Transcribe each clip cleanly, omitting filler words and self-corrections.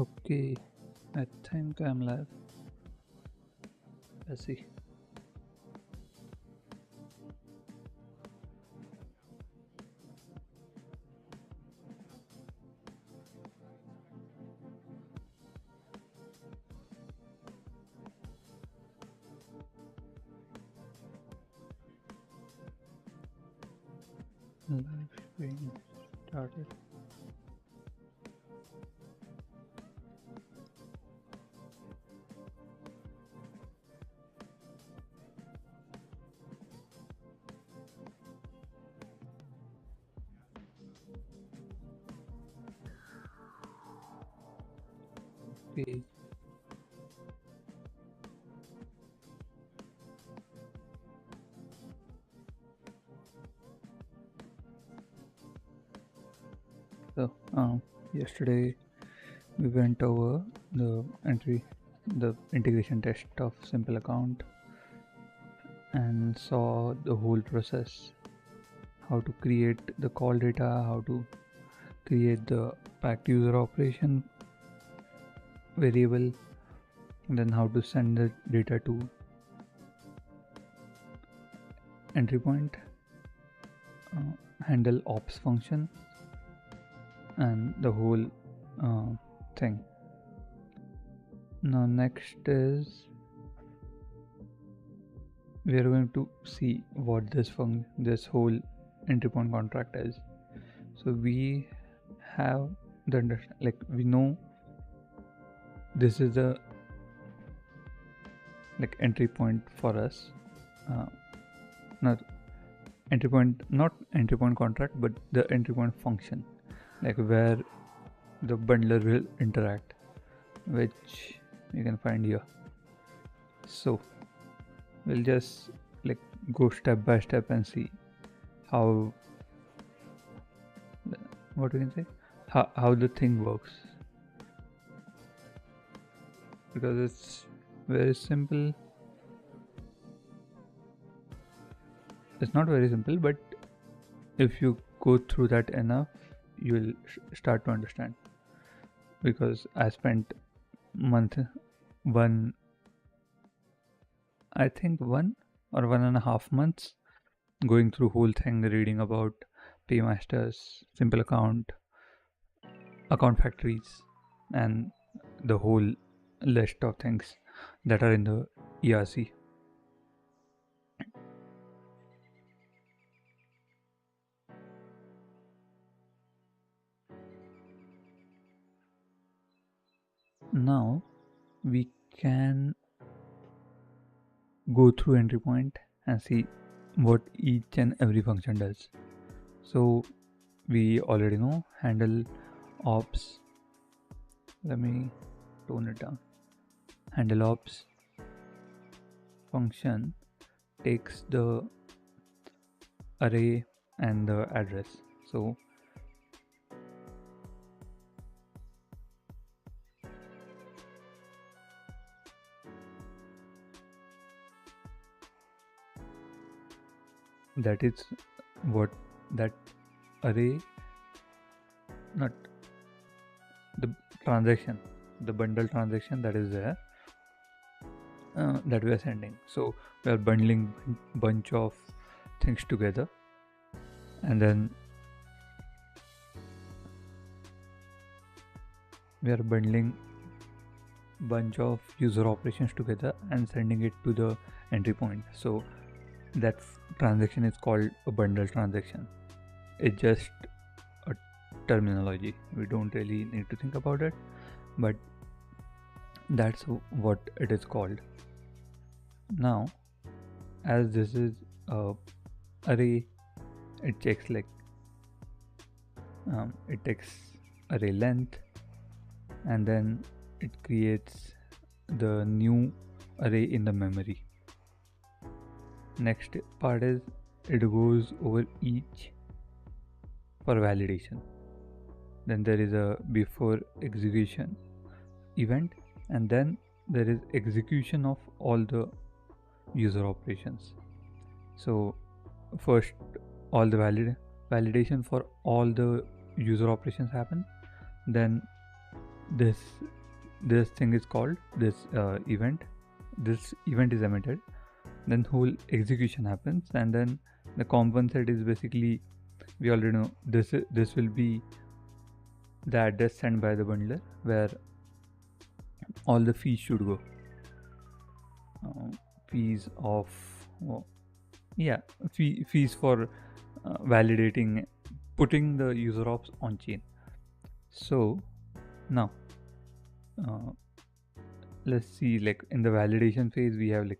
Okay, I think I'm live. Let's see. Live stream started. Okay. So, yesterday we went over the integration test of simple account and saw the whole process. How to create the call data, how to create the packed user operation variable, and then how to send the data to entry point, handle ops function, and the whole thing. Now next is we are going to see what this whole entry point contract is. So we have we know this is the entry point for us, not entry point contract, but the entry point function, where the bundler will interact, which you can find here. So we'll just go step by step and see how what we can say how the thing works, because it's very simple. It's not very simple, but if you go through that enough, you will start to understand, because I spent I think 1.5 months going through whole thing, reading about paymasters, simple account factories, and the whole list of things that are in the ERC. Now we can go through entry point and see what each and every function does. So we already know handle ops. Let me tone it down. Handle ops function takes the array and the address. So that is what that array, not the transaction, the bundle transaction that is there, that we are sending. So we are bundling bunch of things together, and then we are bundling bunch of user operations together and sending it to the entry point. So that transaction is called a bundle transaction. It's just a terminology. We don't really need to think about it, but that's what it is called. Now, as this is a array, it checks it takes array length, and then it creates the new array in the memory. Next part is it goes over each for validation. Then there is a before execution event, and then there is execution of all the user operations. So first all the validation for all the user operations happen, then this thing is called this event. This event is emitted, then whole execution happens, and then the compensate is basically, we already know this will be the address sent by the bundler where all the fees should go. Fees of fees for validating, putting the user ops on chain. So now let's see, like in the validation phase we have like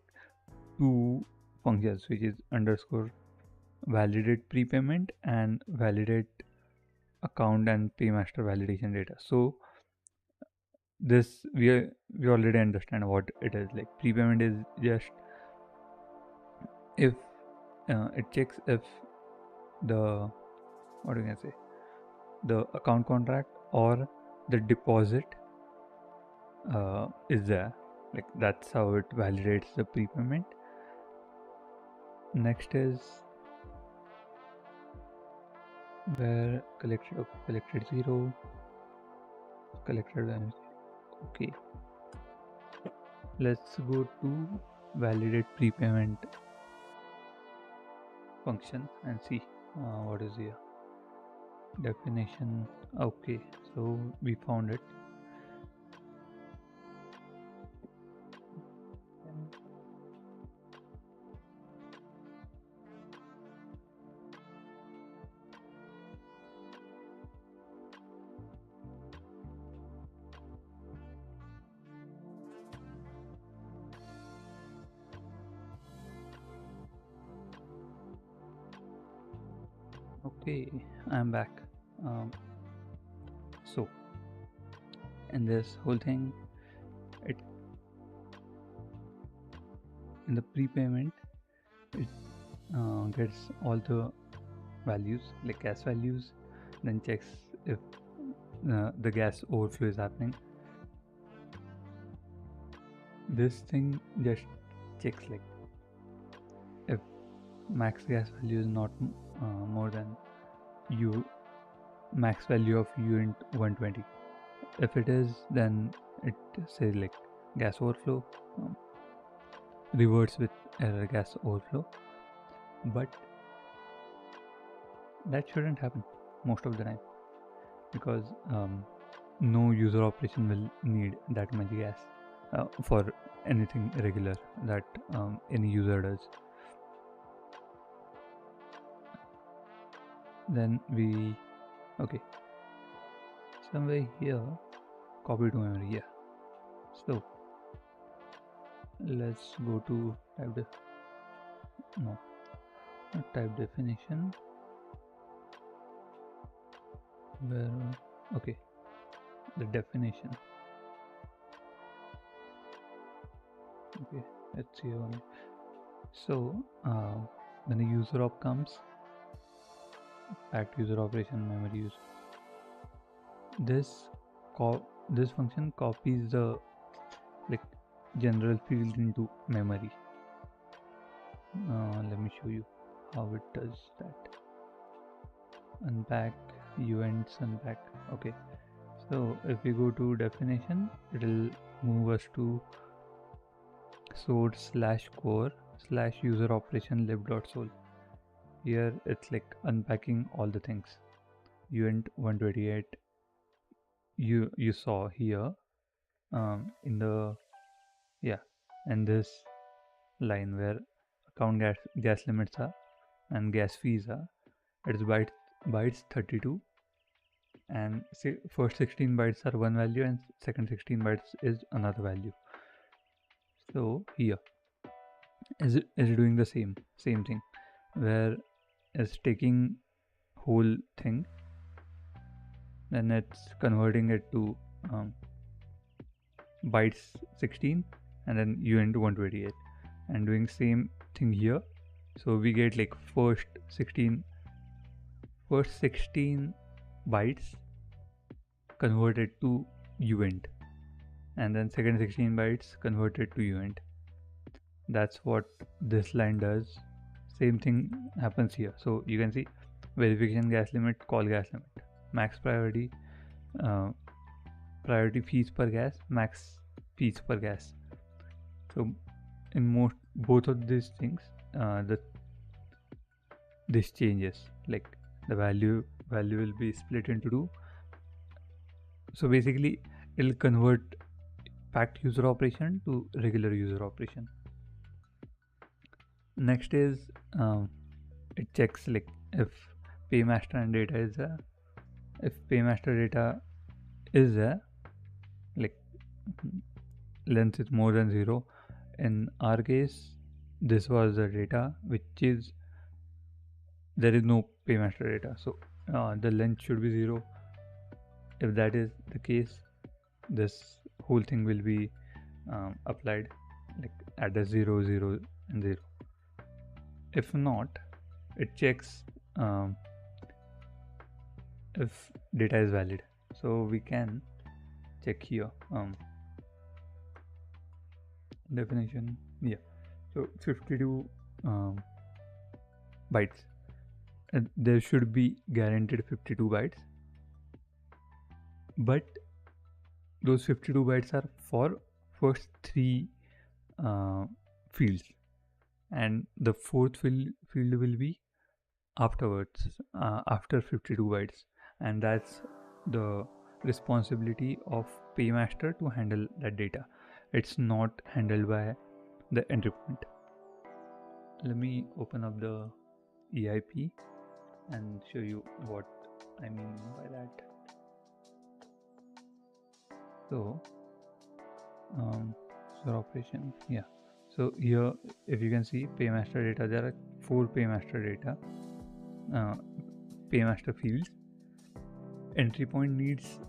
two functions, which is underscore validate prepayment and validate account and paymaster validation data. So this we already understand what it is. Like prepayment is just if it checks if the, what do you can say, the account contract or the deposit is there. Like that's how it validates the prepayment. Next is where collected 0, collected. Okay, let's go to validate prepayment function and see what is here. Definition. Okay, so we found it. Okay, I'm back. So in this whole thing, it in the prepayment it gets all the values, like gas values, then checks if the gas overflow is happening. This thing just checks like if max gas value is not more than max value of u int 120. If it is, then it says like gas overflow, reverts with error gas overflow, but that shouldn't happen most of the time, because no user operation will need that much gas for anything regular that any user does. Then we, okay, somewhere here, copy to memory. Yeah, so let's go to type definition, where okay, the definition. Okay, let's see only. So when the user op comes, act user operation memory use, this function copies the like general field into memory. Let me show you how it does that. Unpack events, unpack. Okay, so if we go to definition, it will move us to source/core/user operation lib.sol. Here it's like unpacking all the things. Uint 128 you saw here in the in this line where account gas limits are and gas fees are. It's bytes 32, and say first 16 bytes are one value and second 16 bytes is another value. So here is doing the same thing, where it's taking whole thing, then it's converting it to bytes 16 and then uint 128, and doing same thing here. So we get like first 16 bytes converted to uint, and then second 16 bytes converted to uint. That's what this line does. Same thing happens here. So you can see verification gas limit, call gas limit, max priority, priority fees per gas, max fees per gas. So in both of these things, this changes, like the value will be split into two. So basically it'll convert packed user operation to regular user operation. Next is it checks like if paymaster and data is there. If paymaster data is there, like length is more than 0. In our case, this was the data, which is there is no paymaster data, so the length should be 0. If that is the case, this whole thing will be applied, like at the 0, 0 and 0. If not, it checks if data is valid. So we can check here definition, yeah. So 52 bytes, and there should be guaranteed 52 bytes, but those 52 bytes are for first 3 fields, and the fourth field will be afterwards, after 52 bytes, and that's the responsibility of paymaster to handle that data. It's not handled by the entry point. Let me open up the EIP and show you what I mean by that. So user operation, yeah. So here, if you can see paymaster data, there are 4 paymaster data, paymaster fields. Entry point needs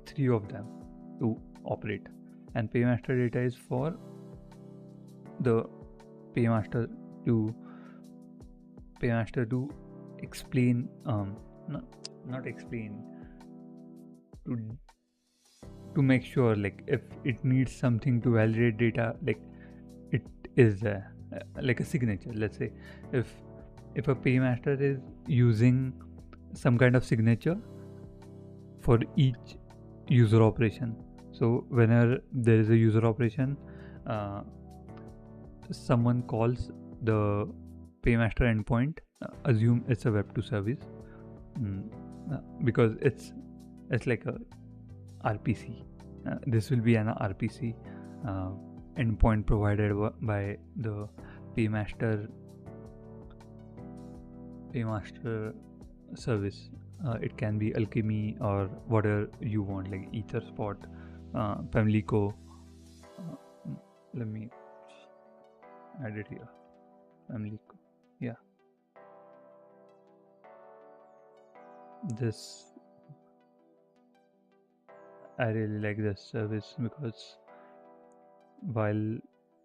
3 of them to operate, and paymaster data is for the paymaster to explain, not explain, to make sure, like if it needs something to validate data, like it is like a signature. Let's say if a paymaster is using some kind of signature for each user operation, so whenever there is a user operation, someone calls the paymaster endpoint, assume it's a Web2 service, because it's like a RPC. This will be an RPC endpoint provided by the paymaster service. It can be Alchemy or whatever you want, like EtherSpot, Pamlico. Let me add it here. Pamlico, yeah. I really like this service because while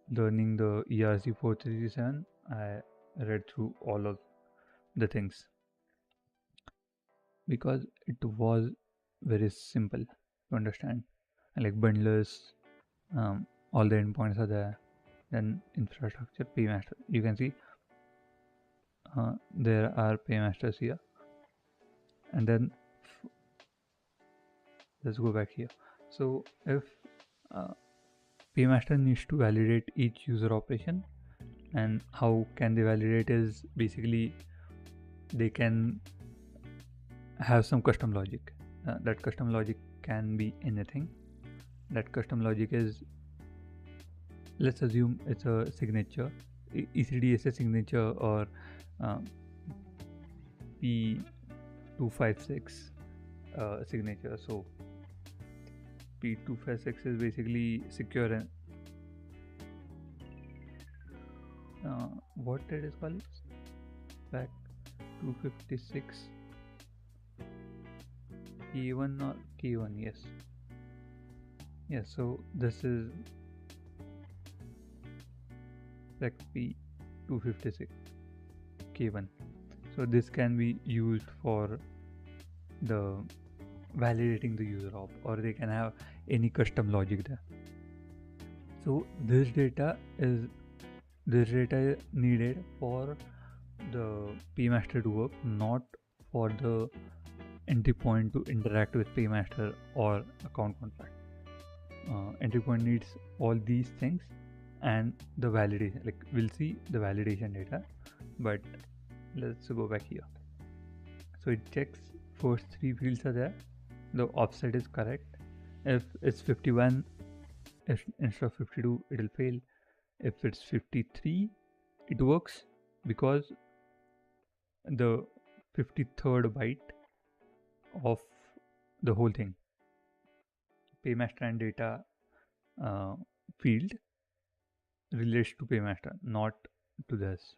learning the ERC4337, I read through all of the things because it was very simple to understand. Like bundlers, all the endpoints are there. Then infrastructure, paymaster. You can see there are paymasters here, and then let's go back here. So if paymaster needs to validate each user operation, and how can they validate is basically they can have some custom logic. That custom logic can be anything. That custom logic is, let's assume it's a signature, ECDSA signature, or P256 signature. So P256 is basically secure and what it is called, back 256 K1 or K1, yes. So this is like P256 K1. So this can be used for the validating the user op, or they can have any custom logic there. So this data is needed for the paymaster to work, not for the entry point to interact with paymaster or account contract. entry point needs all these things and the validation. Like we'll see the validation data, but let's go back here. So it checks first three fields are there, the offset is correct. If it's 51 instead of 52, it will fail. If it's 53, it works because the 53rd byte of the whole thing, paymaster and data field, relates to paymaster, not to this.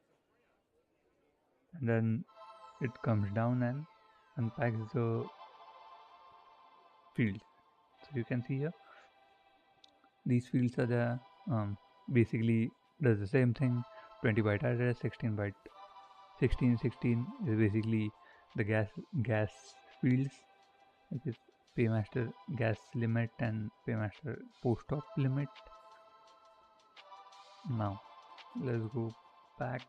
And then it comes down and unpacks the fields. So you can see here, these fields are the basically does the same thing. 20 byte address, 16 byte 16 is basically the gas fields, which is paymaster gas limit and paymaster post op limit. Now let's go back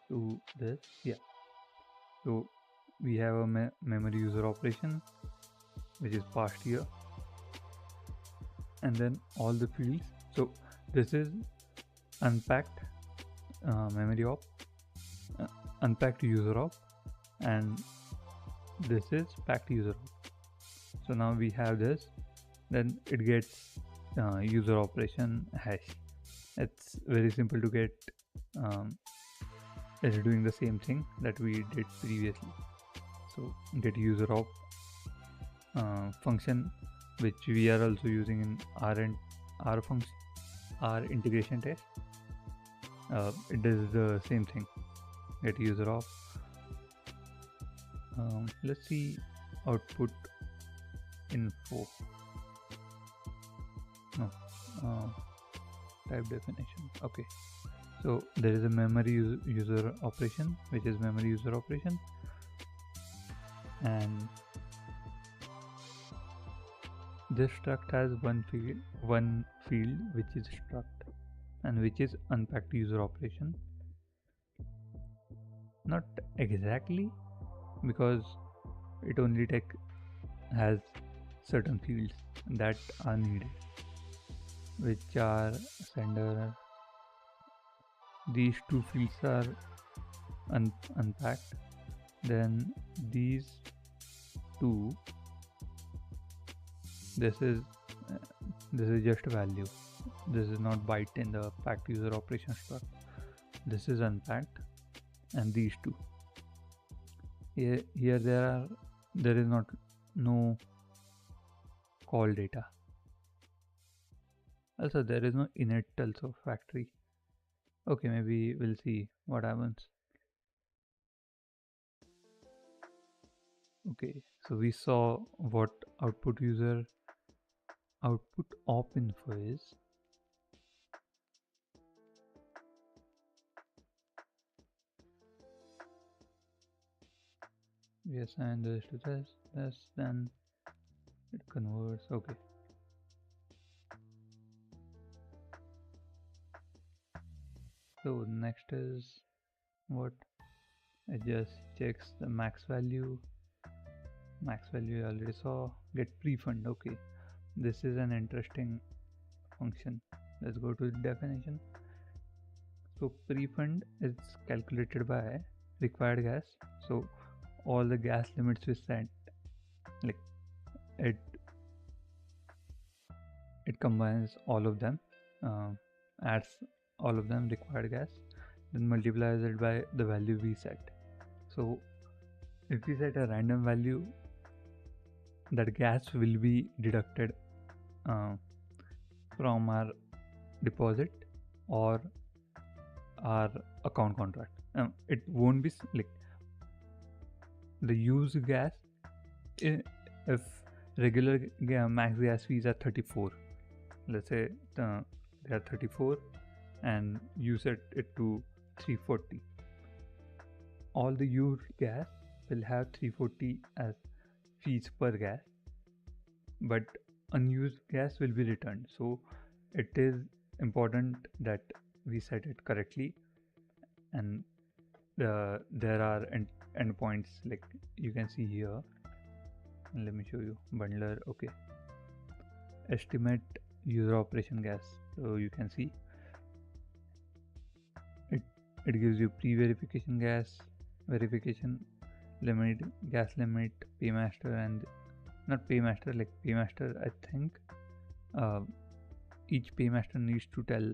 to this. Yeah, so we have a memory user operation which is passed here, and then all the fields. So this is unpacked memory op, unpacked user op, and this is packed user op. So now we have this, then it gets user operation hash. It's very simple to get. It's doing the same thing that we did previously. So get user op function, which we are also using in R function, R integration test. It does the same thing. Get user op. Let's see output info. No, type definition. Okay, so there is a memory user operation, which is memory user operation, and this struct has one field which is struct and which is unpacked user operation. Not exactly, because it only has certain fields that are needed, which are sender. These two fields are unpacked. Then these two, this is just a value. This is not byte in the packed user operation struct. This is unpacked, and these two. Here there is no call data. Also there is no init also factory. Okay, maybe we'll see what happens. Okay, so we saw what output op info is. We assign this to this, then it converts. Okay. So next is what? It just checks the max value. Max value I already saw. Get prefund. Okay, this is an interesting function. Let's go to the definition. So prefund is calculated by required gas. So all the gas limits we set, like it combines all of them, adds all of them required gas, then multiplies it by the value we set. So if we set a random value, that gas will be deducted from our deposit or our account contract. It won't be like the used gas. If regular max gas fees are 34, let's say they are 34 and you set it to 340, all the used gas will have 340 as fees per gas, but unused gas will be returned. So it is important that we set it correctly, and there are endpoints like you can see here. Let me show you bundler. Okay, estimate user operation gas. So you can see it gives you pre-verification gas, verification limit, gas limit, paymaster, and not paymaster, like paymaster I think uh, each paymaster needs to tell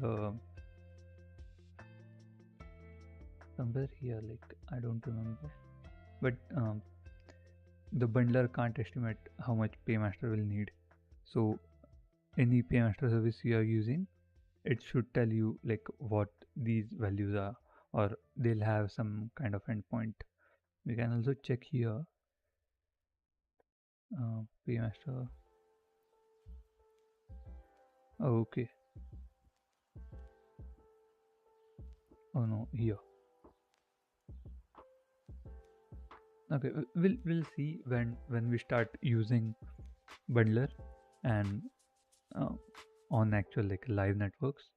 the somewhere here, like I don't remember, but the bundler can't estimate how much paymaster will need. So any paymaster service you are using, it should tell you like what these values are, or they'll have some kind of endpoint. We can also check here paymaster. Oh, okay. Oh no, here. Okay, we'll see when we start using bundler and uh, on actual like live networks.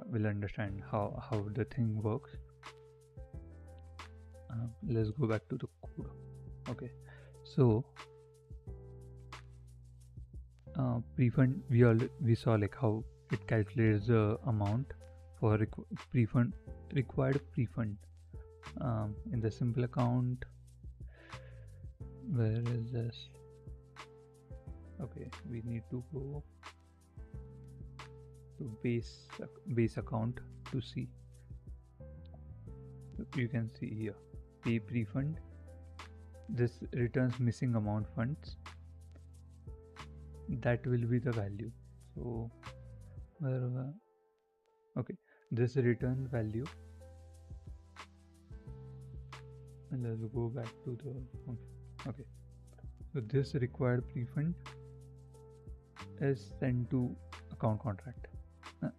We'll understand how the thing works. Let's go back to the code. Okay, so prefund, we saw like how it calculates the amount for required prefund in the simple account. Where is this? Okay, we need to go to base account to see. You can see here pay prefund. This returns missing amount funds. That will be the value. So okay, this return value, and let's go back to the function. Okay, so this required prefund is sent to account contract.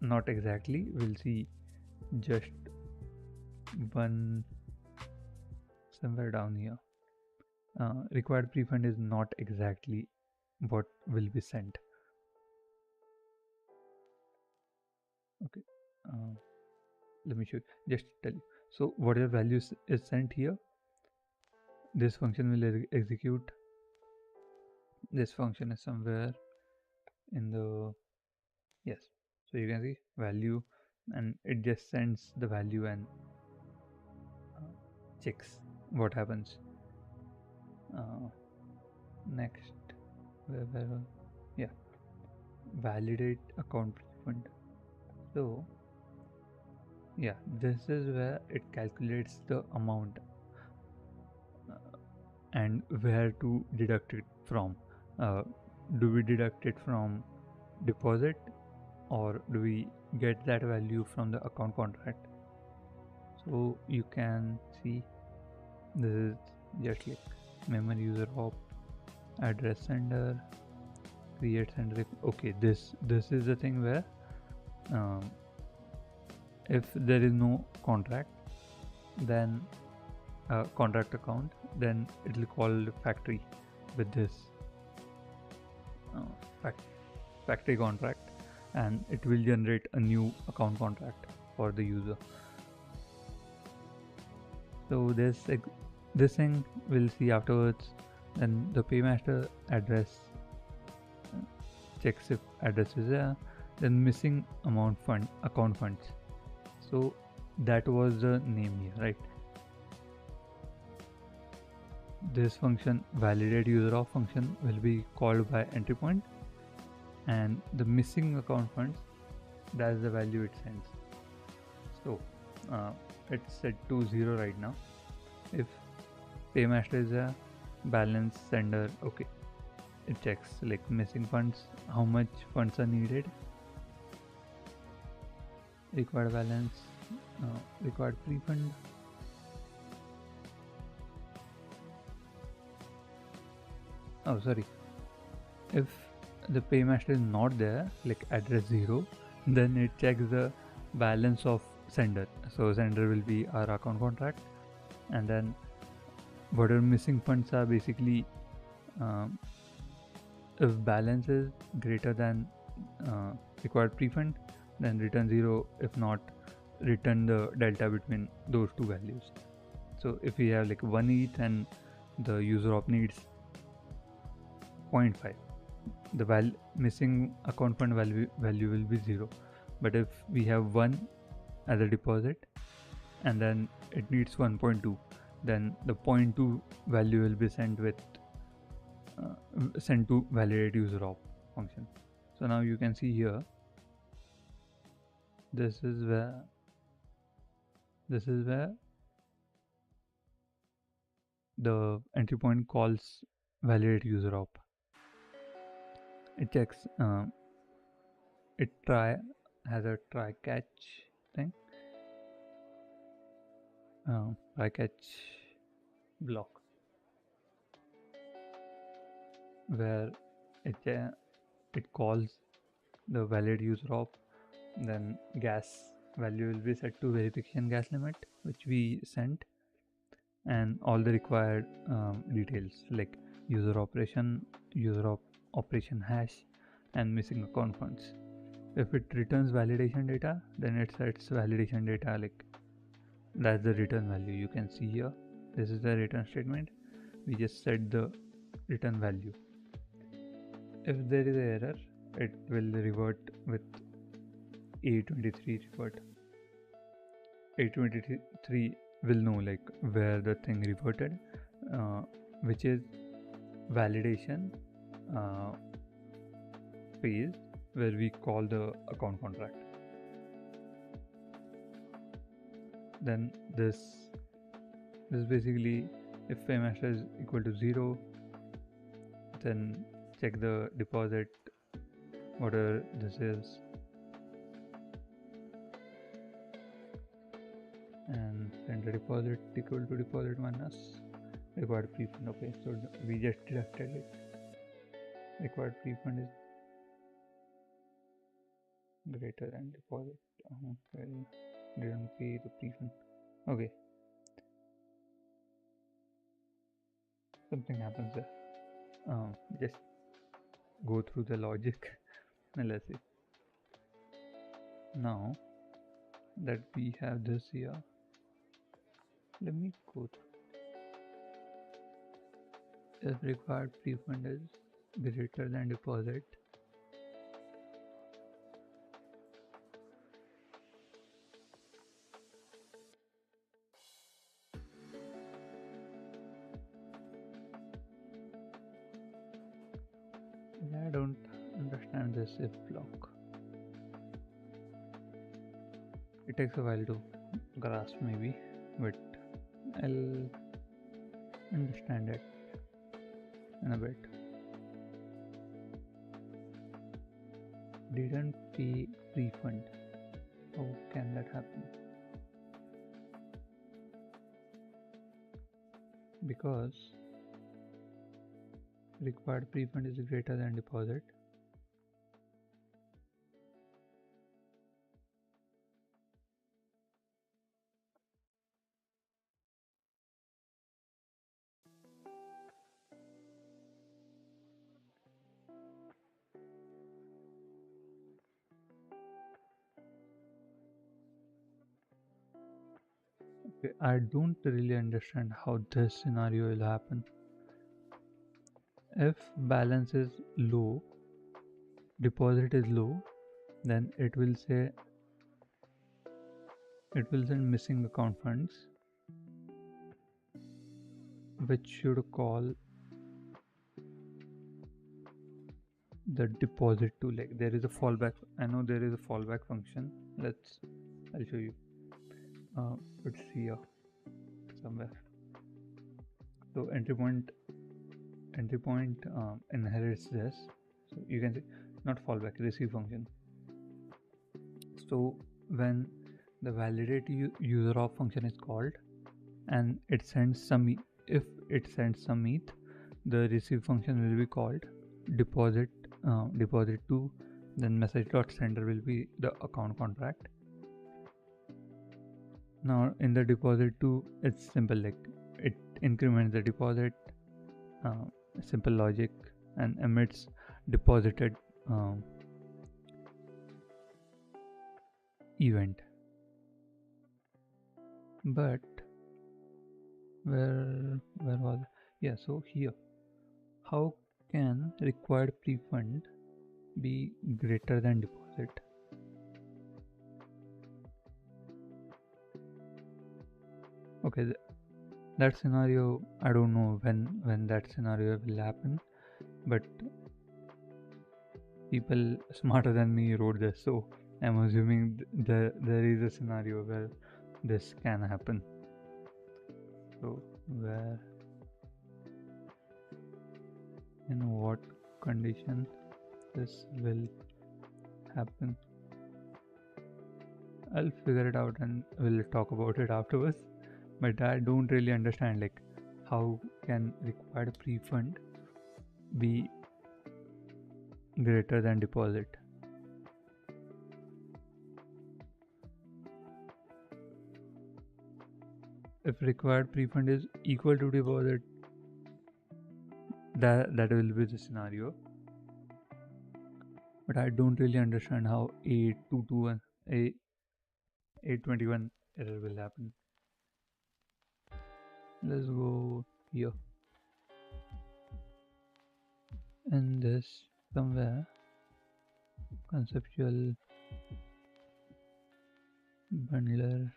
Not exactly, we'll see just one somewhere down here. Required prefund is not exactly what will be sent. Okay, let me show you, just tell you. So whatever values is sent here, this function will execute. This function is somewhere in the, yes, so you can see value, and it just sends the value and checks what happens. Next, yeah, validate account prefund. So yeah, this is where it calculates the amount and where to deduct it from. Do we deduct it from deposit, or do we get that value from the account contract? So you can see this is just like memory user op, address sender, create sender. Okay, this is the thing where if there is no contract, then contract account, then it will call factory with this factory contract, and it will generate a new account contract for the user. So this thing we'll see afterwards. Then the paymaster address checks if address is there, then missing account funds. So that was the name here, right? This function validate user of function will be called by entry point, and the missing account funds, that's the value it sends. So it's set to 0 right now. If paymaster is a balance sender, okay, it checks like missing funds, how much funds are needed, required balance, required prefund. Oh sorry, if the paymaster is not there, like address 0, then it checks the balance of sender. So sender will be our account contract, and then whatever missing funds are basically if balance is greater than required prefund, then return 0. If not, return the delta between those two values. So if we have like 1 ETH and the user op needs 0.5, the missing account fund value will be 0. But if we have 1 as a deposit and then it needs 1.2, then the 0.2 value will be sent to validate user op function. So now you can see here, this is where the entry point calls validate user op. It checks, it has a try catch thing, try catch block, where it calls the valid user op. Then gas value will be set to verification gas limit, which we sent, and all the required details like user operation hash, and missing account funds. If it returns validation data, then it sets validation data, like that's the return value. You can see here, this is the return statement. We just set the return value. If there is an error, it will revert with A23 revert. A23 will know like where the thing reverted, which is validation phase, where we call the account contract. Then this basically, if paymaster is equal to 0, then check the deposit, whatever this is, and send the deposit equal to deposit minus required prefund. Okay, so we just deducted it. Required prefund is greater than deposit. Well, didn't pay the prefund. Okay, something happens there. Just go through the logic and let's see. Now that we have this here, let me go through. If required prefund is greater than deposit, I don't understand this if block. It takes a while to grasp maybe, but I'll understand it in a bit. Didn't pay prefund. How can that happen? Because required prefund is greater than deposit. Okay, I don't really understand how this scenario will happen. If balance is low, deposit is low, then it will say, it will send missing account funds, which should call the deposit to, like, there is a fallback. I know there is a fallback function. I'll show you. It's here somewhere. So entry point inherits this. So you can see, not fallback, receive function. So when the validate user of function is called and it sends some, if it sends some ETH, the receive function will be called deposit to, then message.sender will be the account contract. Now in the deposit to, it's simple, like it increments the deposit, simple logic, and emits deposited event. But where was it? Yeah, so here, how can required prefund be greater than deposit? Okay, that scenario, I don't know when that scenario will happen, but people smarter than me wrote this, so I'm assuming there is a scenario where this can happen. So where, in what condition this will happen? I'll figure it out and we'll talk about it afterwards. But I don't really understand, like, how can required prefund be greater than deposit? If required prefund is equal to deposit, that will be the scenario. But I don't really understand how A821 error will happen. Let's go here. And this somewhere conceptual bundler.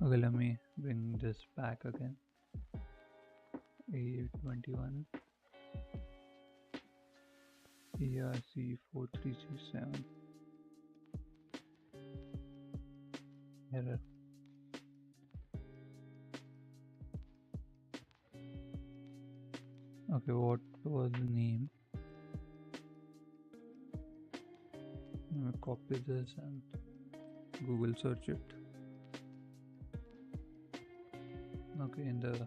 Okay, let me bring this back again. A21 ERC4337 error. Okay, what was the name? Let me copy this and Google search it. Okay, in the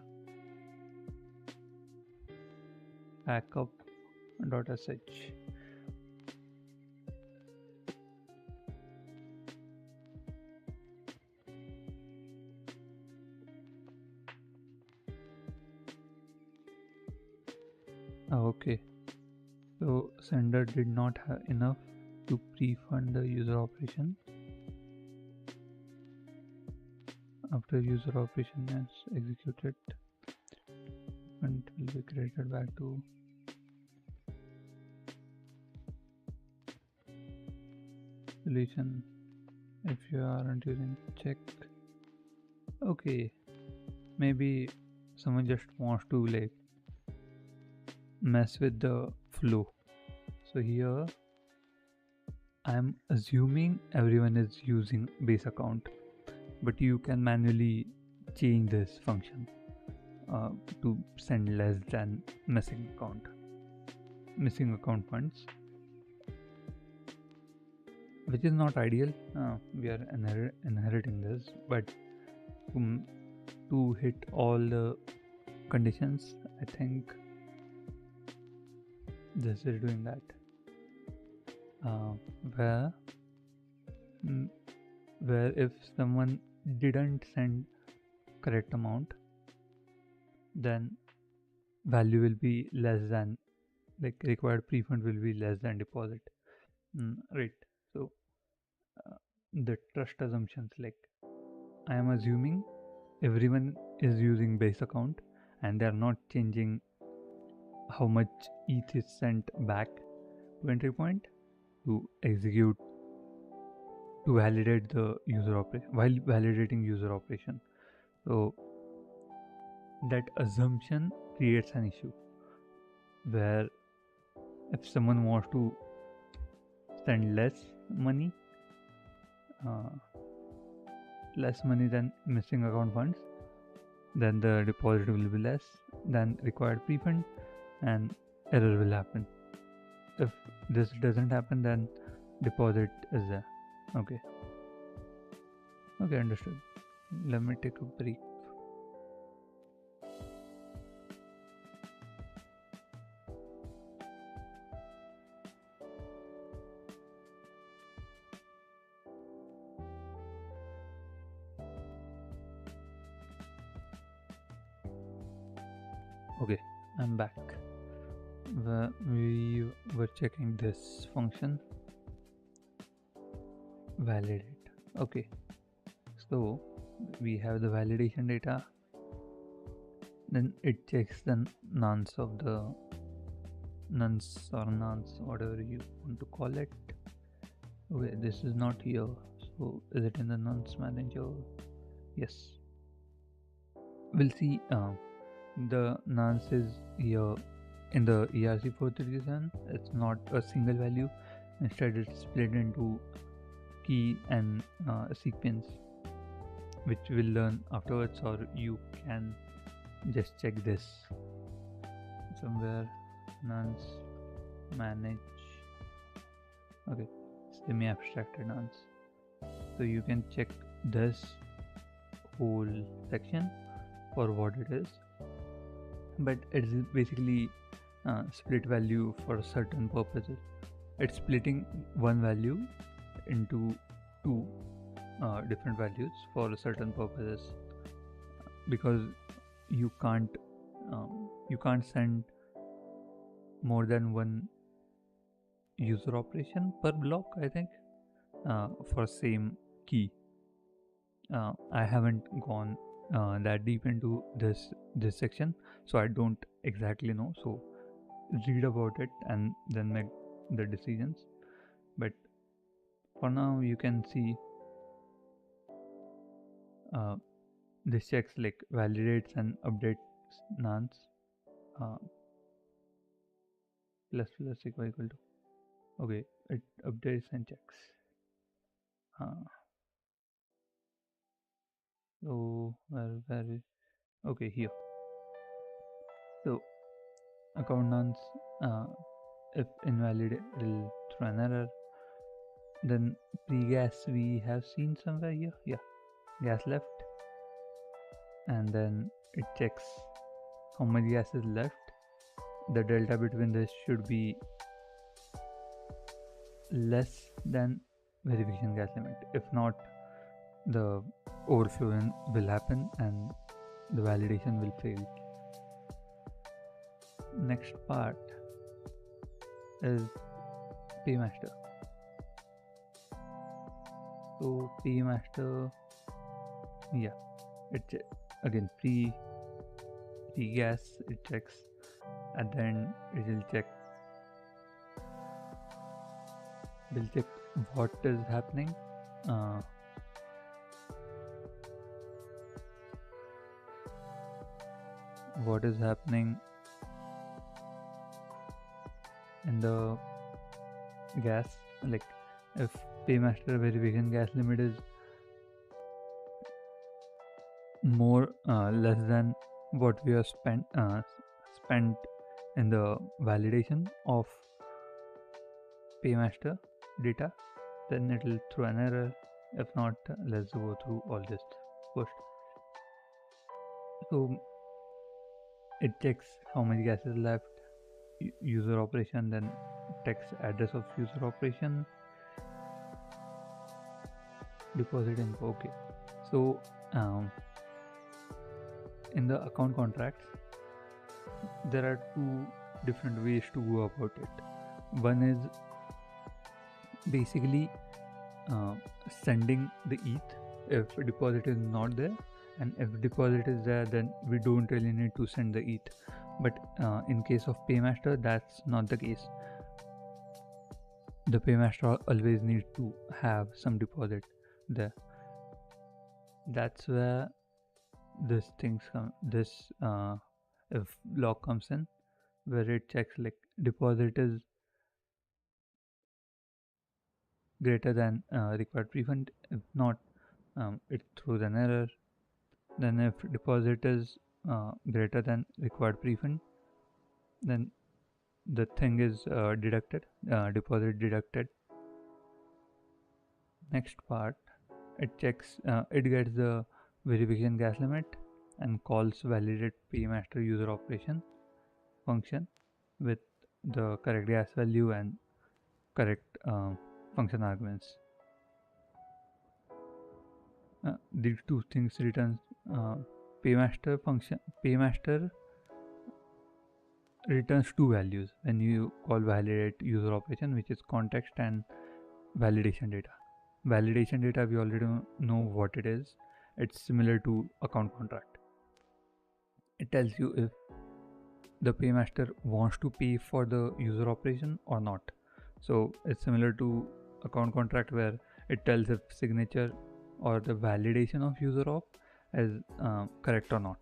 backup.sh. Okay, so sender did not have enough to prefund the user operation. After user operation is executed, and will be created back to solution. If you aren't using check. Okay, maybe someone just wants to like mess with the flow. So here I'm assuming everyone is using base account, but you can manually change this function to send less than missing account funds, which is not ideal. We are inheriting this, but to hit all the conditions, I think this is doing that. Where if someone didn't send correct amount, then value will be less than, like, required prefund will be less than deposit. Right. So the trust assumptions, like, I am assuming everyone is using base account and they are not changing how much ETH is sent back to entry point to execute, to validate the user operation while validating user operation. So that assumption creates an issue where if someone wants to send less money than missing account funds, then the deposit will be less than required prefund and error will happen. If this doesn't happen, then deposit is there. Okay, understood. Let me take a break. Okay, I'm back. We were checking this function validate. Okay, so we have the validation data Then it checks the nonce of the nonce or nonce, whatever you want to call it. Okay, this is not here. So is it in the nonce manager? Yes. We'll see. The nonce is here in the ERC4337. It's not a single value. Instead, it's split into key and sequence, which we'll learn afterwards, or you can just check this somewhere. Nonce manage. Okay, semi-abstracted nonce. So you can check this whole section for what it is, but it's basically split value for certain purposes. It's splitting one value into two different values for certain purposes, because you can't send more than one user operation per block, I think, for same key. I haven't gone that deep into this section, so I don't exactly know. So read about it and then make the decisions. But for now, you can see this checks like validates and updates nonce plus equal to. Okay, it updates and checks. So where is, okay, here. So account nonce, if invalid, it will throw an error. Then pre-gas we have seen somewhere here. Yeah, gas left, and then it checks how much gas is left. The delta between this should be less than verification gas limit. If not, the overflow will happen and the validation will fail. Next part is paymaster. So paymaster, yeah, it again pre-gas, it checks, and then it will check what is happening. What is happening in the gas, like if paymaster verification gas limit is more less than what we have spent in the validation of paymaster data, then it will throw an error. If not, let's go through all this first. So it checks how much gas is left, user operation, then text address of user operation, deposit info. Okay, so in the account contracts, there are two different ways to go about it. One is basically sending the ETH if deposit is not there, and if deposit is there, then we don't really need to send the ETH. But in case of paymaster, that's not the case. The paymaster always needs to have some deposit there. That's where this if block comes in, where it checks like deposit is greater than required prefund. If not, it throws an error. Then if deposit is greater than required prefund, then the thing is deducted, deposit deducted. Next part, it checks, it gets the verification gas limit and calls validate paymaster user operation function with the correct gas value and correct function arguments. These two things returns paymaster function. Paymaster returns two values when you call validate user operation, which is context and validation data. Validation data, we already know what it is. It's similar to account contract. it tells you if the paymaster wants to pay for the user operation or not. So it's similar to account contract where it tells if signature or the validation of user op is correct or not,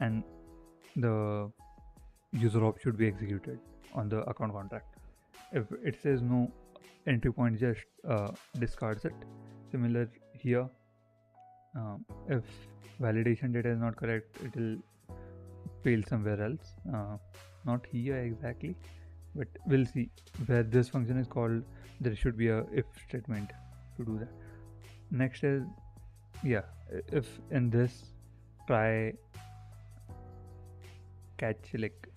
and the user op should be executed on the account contract. If it says no entry point, just discards it. Similar here, if validation data is not correct, it will fail somewhere else. Not here exactly, but we'll see. Where this function is called, there should be a if statement to do that. Next is, yeah, if in this try catch like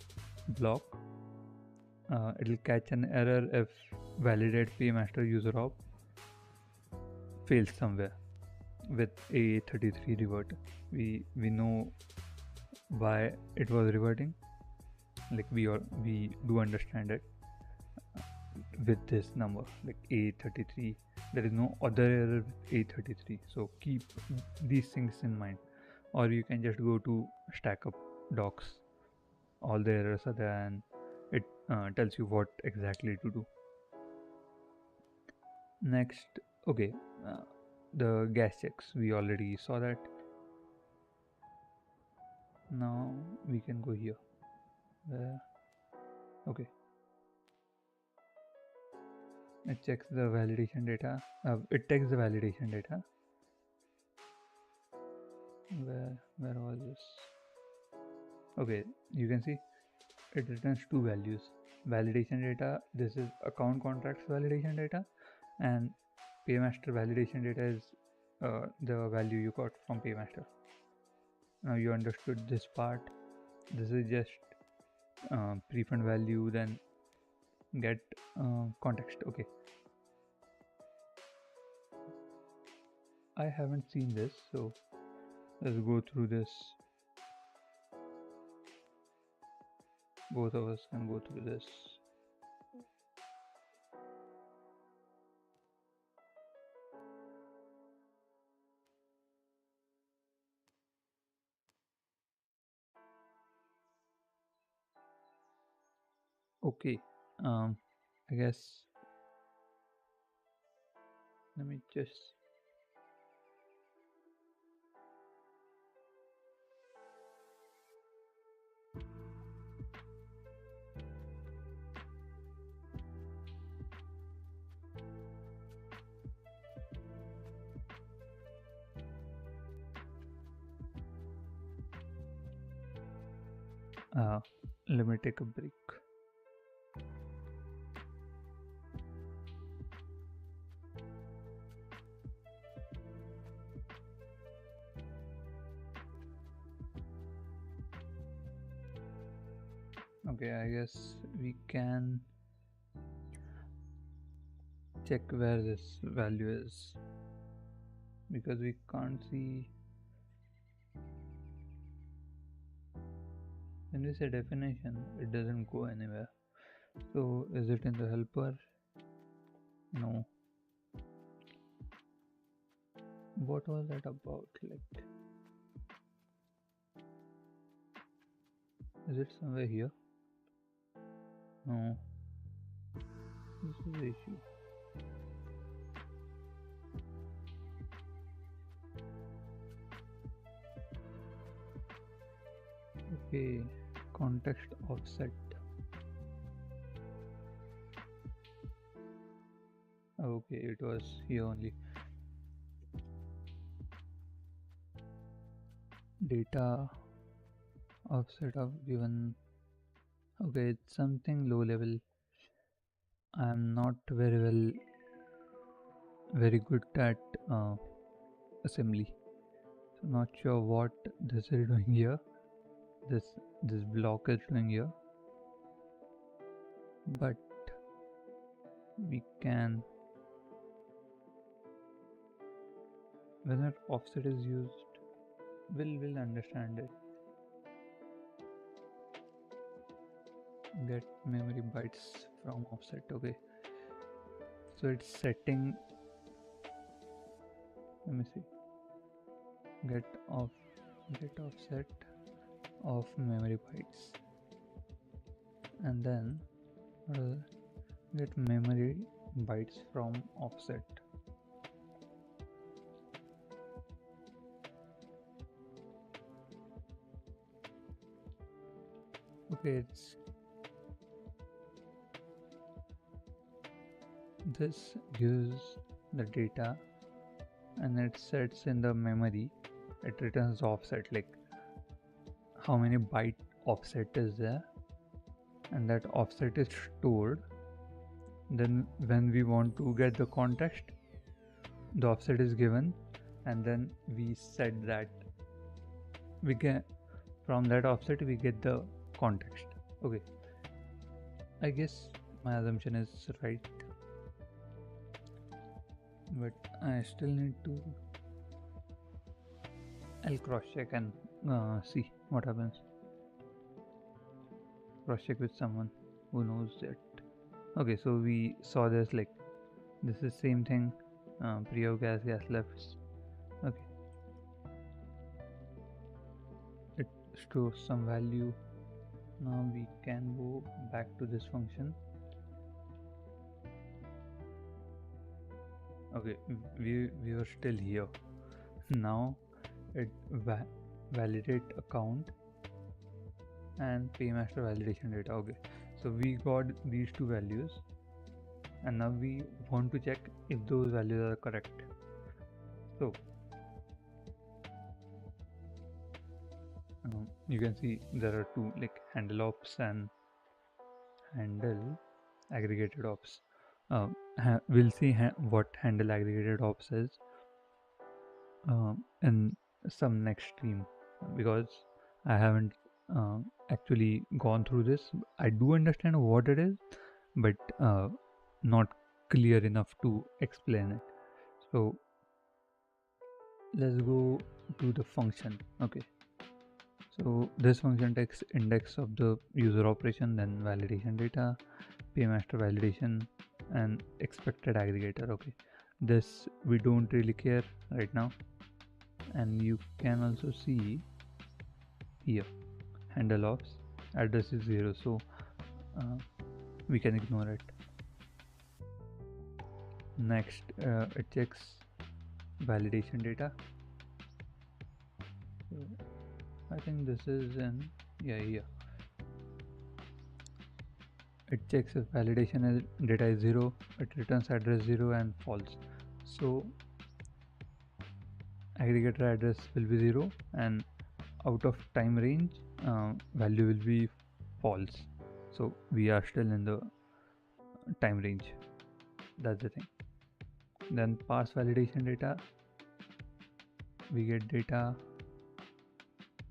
block, it'll catch an error if validate paymaster user op fails somewhere with A33 revert. We know why it was reverting, like we do understand it with this number like A33. There is no other error with A33, so keep these things in mind. Or you can just go to stack up docs, all the errors are there, and it tells you what exactly to do. Next, okay, the gas checks, we already saw that. Now we can go here. Okay, it checks the validation data. It takes the validation data. Where was this? Okay, you can see it returns two values: validation data. This is account contracts validation data, and paymaster validation data is the value you got from paymaster. Now you understood this part. This is just prefund value, then get context. Okay, I haven't seen this, so let's go through this. Both of us can go through this. Okay, I guess let me just let me take a break. Okay, I guess we can check where this value is, because we can't see. When we say definition, it doesn't go anywhere. So is it in the helper? No. What was that about? Like, is it somewhere here? No. This is the issue. Okay, context offset. Okay, it was here only. Data offset of given. Okay, it's something low level. I'm not very good at assembly, so not sure what this is doing here. This block is doing here, but we can, whether offset is used, we'll understand it. Get memory bytes from offset. Okay, so it's setting, let me see, get off get offset of memory bytes, and then get memory bytes from offset. Okay, this gives the data and it sets in the memory. It returns offset, like how many byte offset is there, and that offset is stored. Then when we want to get the context, the offset is given, and then we set that we get from that offset we get the context. Okay, I guess my assumption is right, but I still need to I'll cross check and see what happens. Cross check with someone who knows it. Okay, so we saw this, like this is same thing, pre-out gas left. Okay, it stores some value. Now we can go back to this function. Okay, we were still here. Now it validate account and paymaster validation data. Okay, so we got these two values, and now we want to check if those values are correct. So you can see there are two, like handle ops and handle aggregated ops. We'll see what handle aggregated ops is in some next stream, because I haven't actually gone through this. I do understand what it is, but not clear enough to explain it. So let's go to the function. Okay, so this function takes index of the user operation, then validation data, paymaster validation, and expected aggregator. Okay, this we don't really care right now, and you can also see here handle ops address is 0, so we can ignore it. Next, it checks validation data. So I think this is in here. It checks if validation data is 0, it returns address 0 and false. So aggregator address will be 0, and out of time range value will be false. So we are still in the time range. That's the thing. Then parse validation data, we get data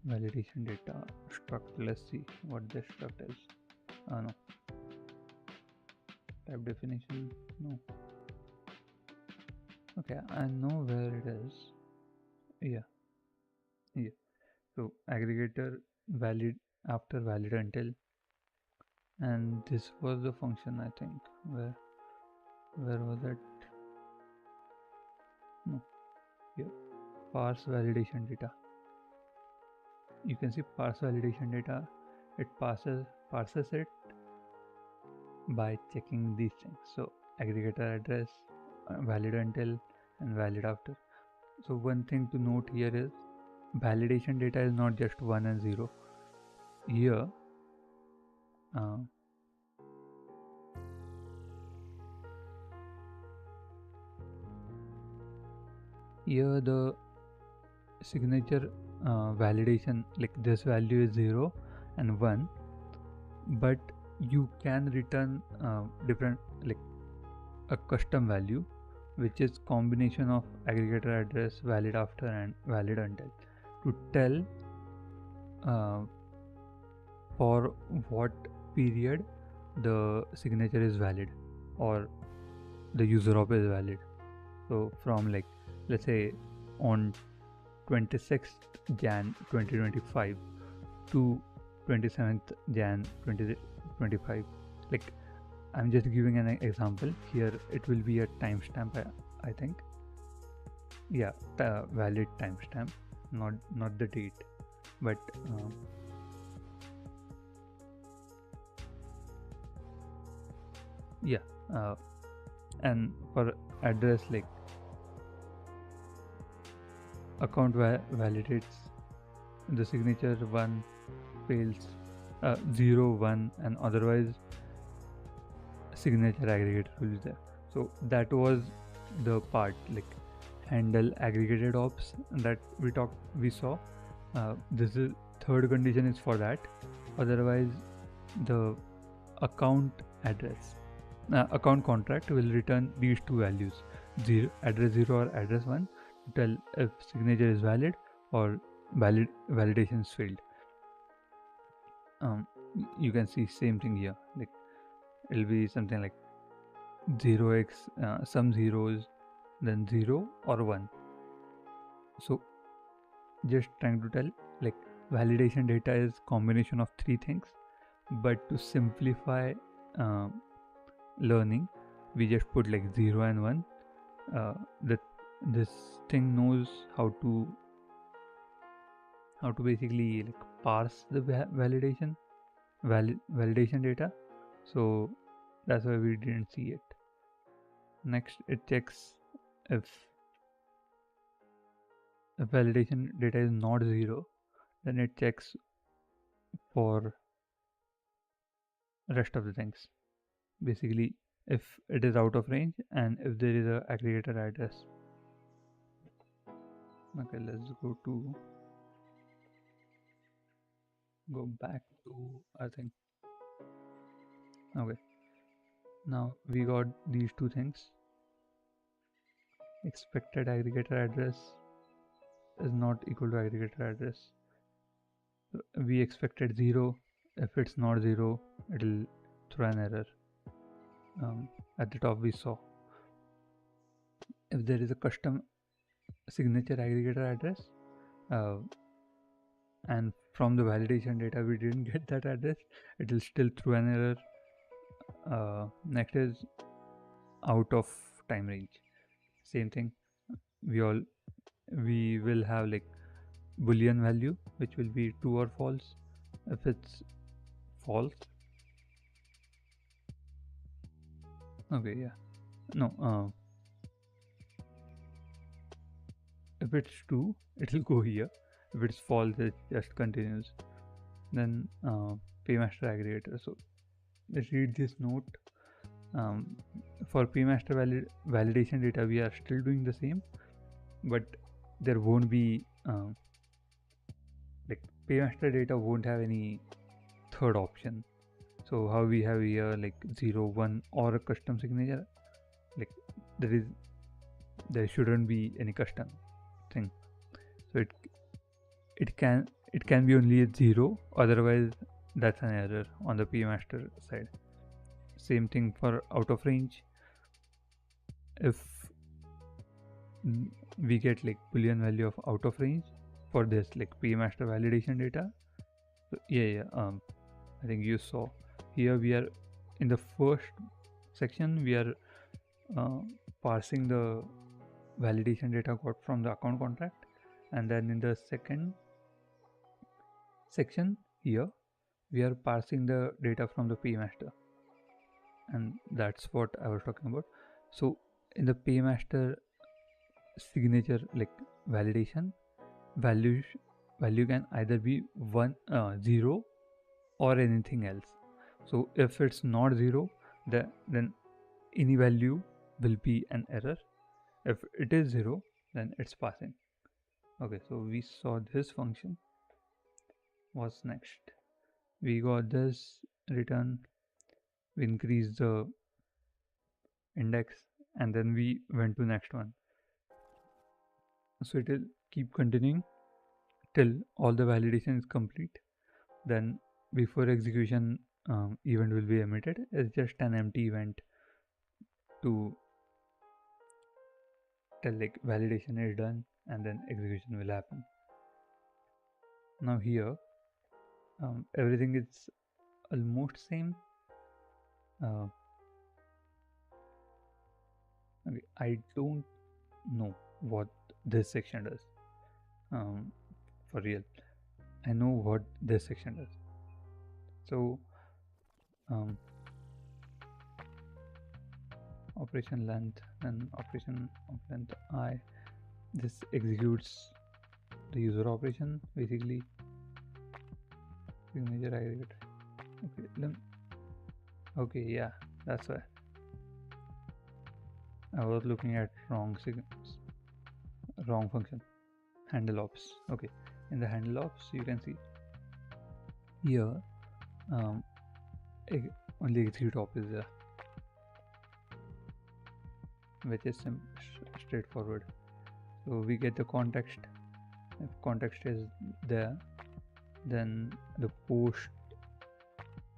validation data struct. Let's see what this struct is. No, type definition, no. Okay, I know where it is. Yeah. So aggregator valid after valid until, and this was the function, I think. Where was it? No, here. Parse validation data. You can see parse validation data. It parses it by checking these things. So aggregator address, valid until, and valid after. So one thing to note here is validation data is not just 1 and 0. Here here the signature validation, like this value is 0 and 1, but you can return different, like a custom value which is combination of aggregator address, valid after, and valid until, to tell for what period the signature is valid or the user op is valid. So from, like, let's say on 26th Jan 2025 to 27th Jan 2025, like I'm just giving an example here. It will be a timestamp, I think. Yeah, valid timestamp. not the date, but yeah. And for address, like account validates the signature 1 fails, 0 1, and otherwise signature aggregator will be there. So that was the part, like handle aggregated ops that we saw. This is third condition is for that. Otherwise the account address account contract will return these two values, address 0 or address 1, to tell if signature is valid or validations failed. You can see same thing here, like it'll be something like 0x some zeros, then 0 or 1. So just trying to tell, like validation data is combination of three things, but to simplify learning, we just put like 0 and 1. That this thing knows how to basically like parse the validation data, so that's why we didn't see it. Next, it checks if validation data is not 0, then it checks for rest of the things, basically if it is out of range and if there is a aggregator address. Okay, let's go back to our thing. Okay, now we got these two things. Expected aggregator address is not equal to aggregator address. We expected 0. If it's not 0, it'll throw an error. At the top we saw if there is a custom signature aggregator address, and from the validation data we didn't get that address, it will still throw an error. Next is out of time range. Same thing, we will have like boolean value which will be true or false. If it's false, okay, yeah, no, if it's true it will go here. If it's false, it just continues. Then paymaster aggregator. So let's read this note. For paymaster validation data we are still doing the same, but there won't be like paymaster data won't have any third option. So how we have here like 0 1 or a custom signature, like there shouldn't be any custom thing. So it can be only a 0, otherwise that's an error on the paymaster side. Same thing for out of range. If we get like boolean value of out of range for this like paymaster validation data, so yeah, I think you saw here we are in the first section we are parsing the validation data got from the account contract, and then in the second section here we are parsing the data from the paymaster, and that's what I was talking about. So in the paymaster signature like validation, value can either be 0 or anything else. So if it's not 0, then any value will be an error. If it is 0, then it's passing. Okay, so we saw this function. What's next? We got this return, we increase the index, and then we went to next one. So it will keep continuing till all the validation is complete. Then before execution, event will be emitted. It's just an empty event to tell like validation is done, and then execution will happen. Now here everything is almost same. Okay, I don't know what this section does. for real. I know what this section does. So um, operation length and operation of length I. This executes the user operation basically. Major aggregate. Okay, yeah, that's why I was looking at wrong function. Handle ops. Okay, in the handle ops you can see here um, only execute op is there, which is straightforward. So we get the context. If context is there, then the post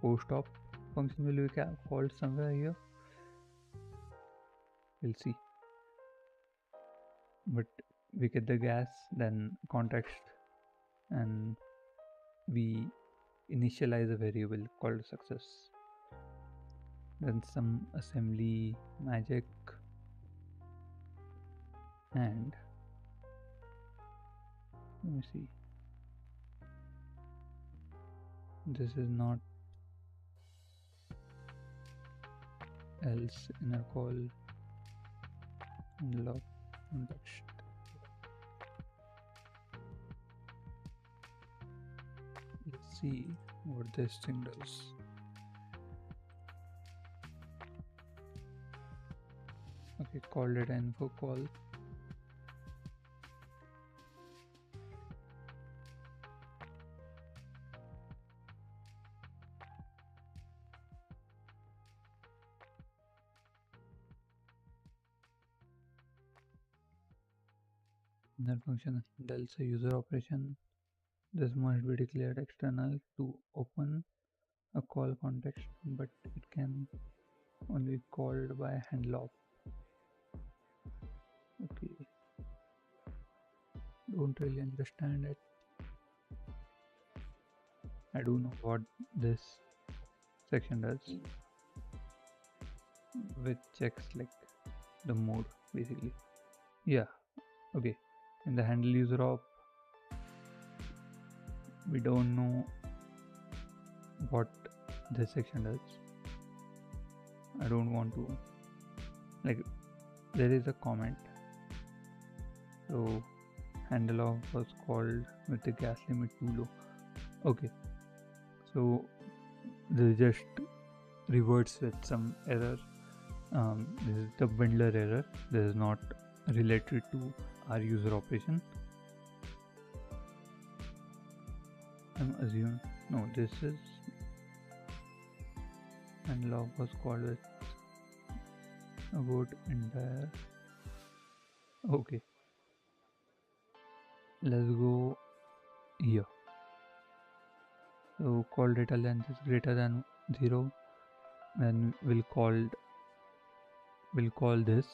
op function will be called somewhere here. We'll see. But we get the gas, then context, and we initialize a variable called success. Then some assembly magic, and let me see. This is not else inner call unlock context. Let's see what this thing does. Okay, call data info call. Inner function handles a user operation. This must be declared external to open a call context, but it can only be called by handle op. Okay, don't really understand it. I do know what this section does, which checks like the mode basically. Yeah, okay. In the handle user op, we don't know what this section does. I don't want to, like, there is a comment. So handle off was called with the gas limit too low. Okay, so this just reverts with some error. This is the bundler error. This is not related to our user operation. I'm assuming no, this is handle was called with about entire. Okay, let's go here. So call data length is greater than 0, then we'll call this.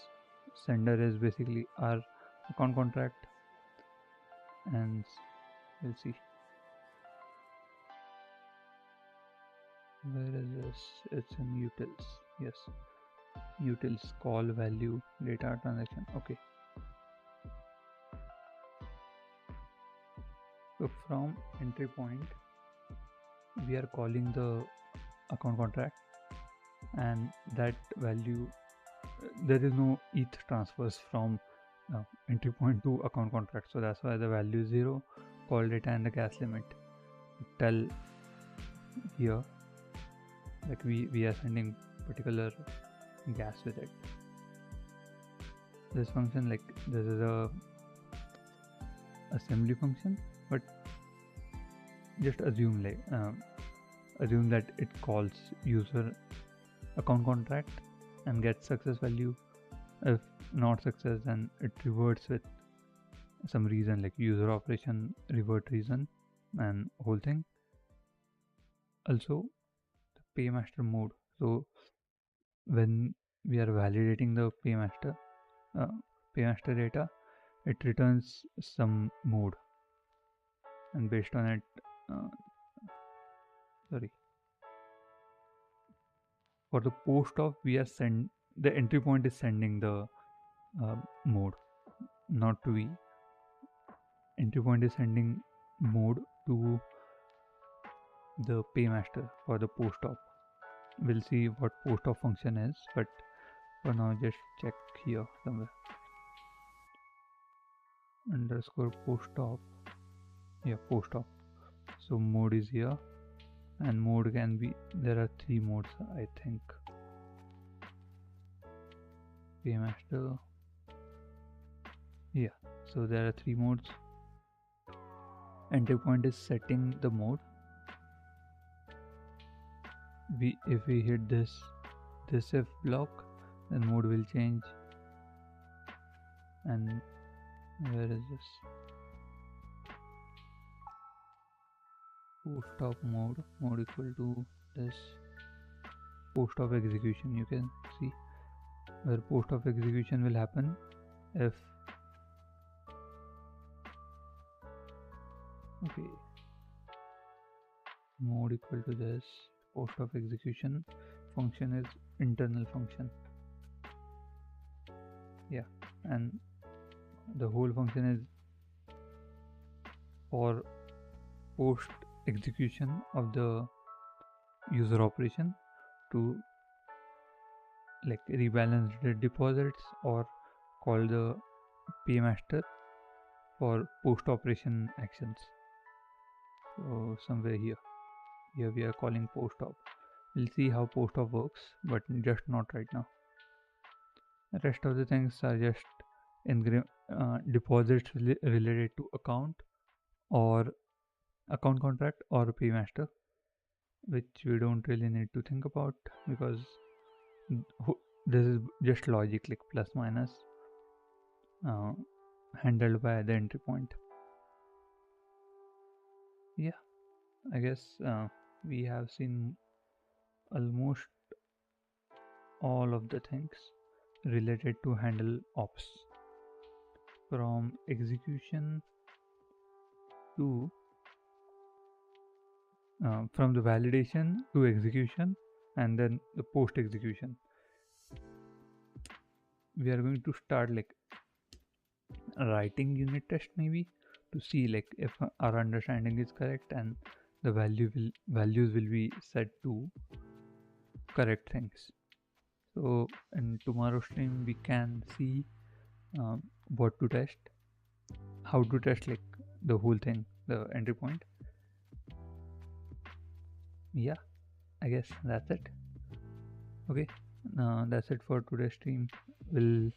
Sender is basically our account contract, and we'll see. Where is this? It's in utils. Yes, utils call value data transaction. Okay. So from entry point, we are calling the account contract, and that value, there is no ETH transfers from entry point to account contract. So that's why the value is 0. Call data and the gas limit. Tell here like we are sending particular gas with it. This function, like, this is a assembly function, but just assume like assume that it calls user account contract and gets success value. If not success, then it reverts with some reason like user operation revert reason and whole thing. Also the paymaster mode. So when we are validating the paymaster data, it returns some mode, and based on it for the post of we are the entry point is sending the mode, not we. entry point is sending mode to the paymaster for the post op. We'll see what post op function is, but for now just check here somewhere. Underscore post op. Yeah, post op. So mode is here, and mode can be, there are 3 modes I think. Paymaster. Yeah, so there are 3 modes. Entry point is setting the mode. If we hit this if block, then mode will change. And where is this? Post op mode equal to this post op execution. You can see where post op execution will happen if mode equal to this post op execution function is internal function. Yeah, and the whole function is for post execution of the user operation to like rebalance the deposits or call the paymaster for post operation actions. So somewhere here we are calling post op. We'll see how post op works, but just not right now. The rest of the things are just deposits related to account or account contract or paymaster, which we don't really need to think about because this is just logic, like plus minus handled by the entry point. Yeah, I guess we have seen almost all of the things related to handle ops, from execution to from the validation to execution and then the post execution. We are going to start like writing unit test maybe to see like if our understanding is correct and the values will be set to correct things. So in tomorrow's stream we can see what to test, how to test like the whole thing, the entry point. Yeah, I guess that's it. Okay, that's it for today's stream. We'll